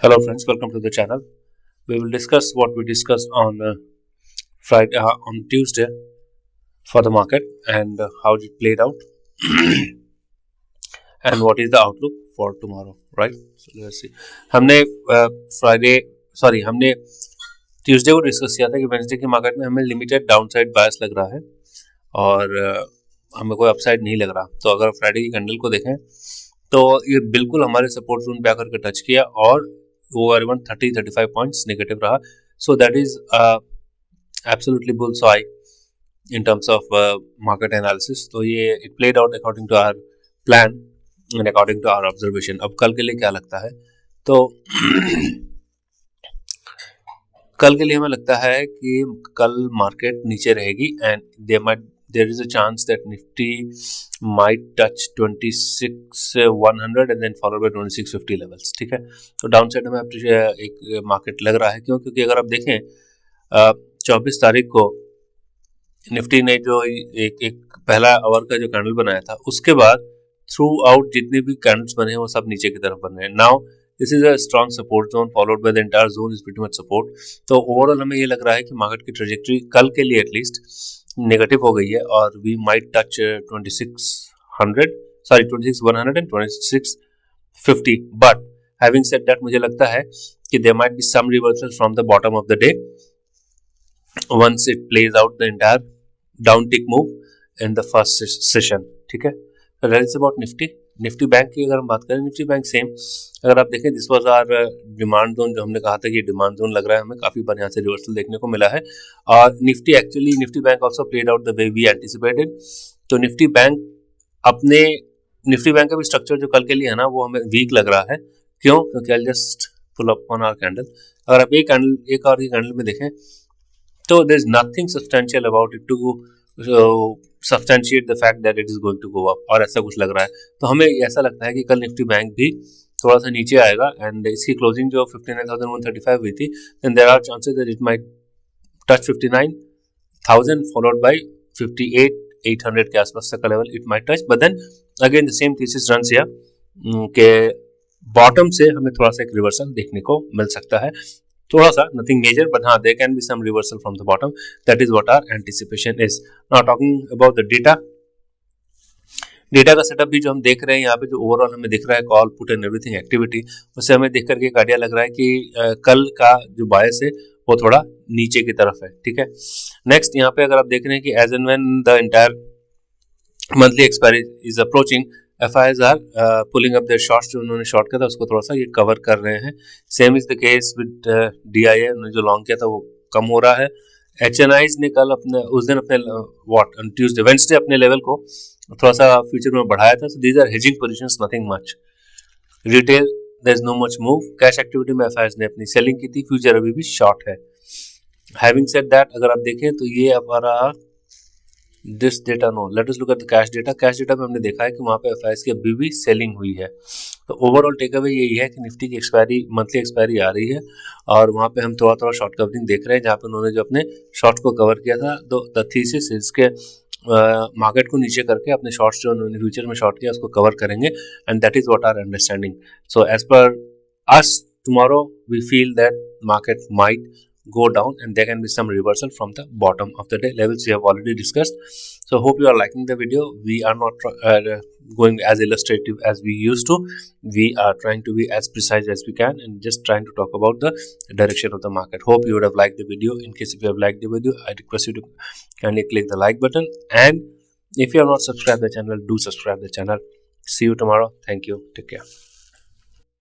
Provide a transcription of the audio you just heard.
Hello friends, welcome to the channel. We will discuss what we discussed on Friday, on Tuesday for the market and how it played out and what is the outlook for tomorrow, right? So let's see. हमने हमने Tuesday को discuss किया था कि Wednesday की market में हमें limited downside बायस लग रहा है और हमें कोई अपसाइड नहीं लग रहा. तो अगर फ्राइडे की कैंडल को देखें तो ये बिल्कुल हमारे सपोर्ट जोन पे आकर के टच किया और वो अराउंड 30-35 पॉइंट्स नेगेटिव रहा. So that is absolutely bull's eye in terms of market analysis. तो ये it played out according to our plan and according to our observation. अब कल के लिए क्या लगता है तो कल के लिए हमें लगता है कि कल मार्केट नीचे रहेगी and there is a chance that Nifty might touch 26,100 and then followed by 2650 levels. ठीक है, तो डाउन साइड में एक मार्केट लग रहा है. क्यों? क्योंकि अगर आप देखें 24 तारीख को निफ्टी ने जो एक पहला आवर का जो कैंडल बनाया था उसके बाद थ्रू आउट जितने भी कैंडल्स बने हैं वो सब नीचे की तरफ बन रहे हैं. Now this is a strong support zone followed by the entire zone is pretty much support. तो ओवरऑल हमें ये लग रहा है कि मार्केट की ट्रेजेक्टरी कल के लिए एटलीस्ट नेगेटिव हो गई है और we might touch 2600 and 2650. But having said that मुझे लगता है कि there might be some reversal from the bottom of the day once it plays out the entire down tick move in the first session. ठीक है, तो that is about Nifty bank की अगर हम बात करें, निफ्टी बैंक सेम अगर आप देखें this was our demand zone. जो हमने कहा था कि डिमांड जोन लग रहा है हमें, काफी बार यहाँ से रिवर्सल देखने को मिला है और Nifty bank also played out the way we anticipated. तो निफ्टी बैंक का भी स्ट्रक्चर जो कल के लिए है ना वो हमें वीक लग रहा है. क्यों? क्योंकि I just pull up on our candle. अगर आप एक और कैंडल में देखें तो there is nothing substantial about it to substantiate the fact that it is going to go up और ऐसा कुछ लग रहा है. तो हमें ऐसा लगता है कि कल निफ्टी बैंक भी थोड़ा सा नीचे आएगा एंड इसकी क्लोजिंग जो 59,135 हुई थी then there are chances that it might touch 59,000 followed by 58,800 के आसपास तक का level it might touch. But then again the same thesis runs here के बॉटम से हमें थोड़ा सा एक रिवर्सल देखने को मिल सकता है, थोड़ा सा, नथिंग मेजर, बट हाँ there can be some reversal from the bottom. That is what our anticipation is. Now talking about the data का सेटअप भी जो हम देख रहे हैं यहाँ पे जो ओवरऑल हमें दिख रहा है call put and everything activity, उससे हमें देख करके एक आइडिया लग रहा है कि कल का जो बायस है वो थोड़ा नीचे की तरफ है. ठीक है, नेक्स्ट यहाँ पे अगर आप देख रहे हैं कि as and when the entire monthly expiry is approaching FIs are pulling up their shorts. जो उन्होंने शॉर्ट किया था उसको थोड़ा सा ये कवर कर रहे हैं. Same is the case with DIA, उन्होंने जो लॉन्ग किया था वो कम हो रहा है. HNIs ने कल उस दिन ट्यूसडे वेंसडे अपने लेवल को थोड़ा सा फ्यूचर में बढ़ाया था. So these are hedging positions, nothing much. Retail there is no much move. Cash activity में FIs ने अपनी सेलिंग की थी, फ्यूचर अभी भी शॉर्ट है. हैविंग सेड दैट अगर आप देखें तो ये हमारा this data now let us look at the cash data में हमने देखा है कि वहाँ पे FIs की अभी भी सेलिंग हुई है. तो ओवरऑल टेक अवे यही है कि निफ्टी की मंथली एक्सपायरी आ रही है और वहाँ पे हम थोड़ा शॉर्ट कवरिंग देख रहे हैं जहाँ पे उन्होंने जो अपने शॉर्ट को कवर किया था. तो द थीसिस इसके मार्केट को नीचे करके अपने शॉर्ट्स जो उन्होंने फ्यूचर में शॉर्ट किया उसको कवर करेंगे and that is what our understanding. So as per us tomorrow we feel that market might go down and there can be some reversal from the bottom of the day levels we have already discussed. So hope you are liking the video. We are not going as illustrative as we used to. We are trying to be as precise as we can and just trying to talk about the direction of the market. Hope you would have liked the video. In case if you have liked the video, I request you to kindly click the like button, and if you have not subscribed the channel, do subscribe the channel. See you tomorrow. Thank you. Take care.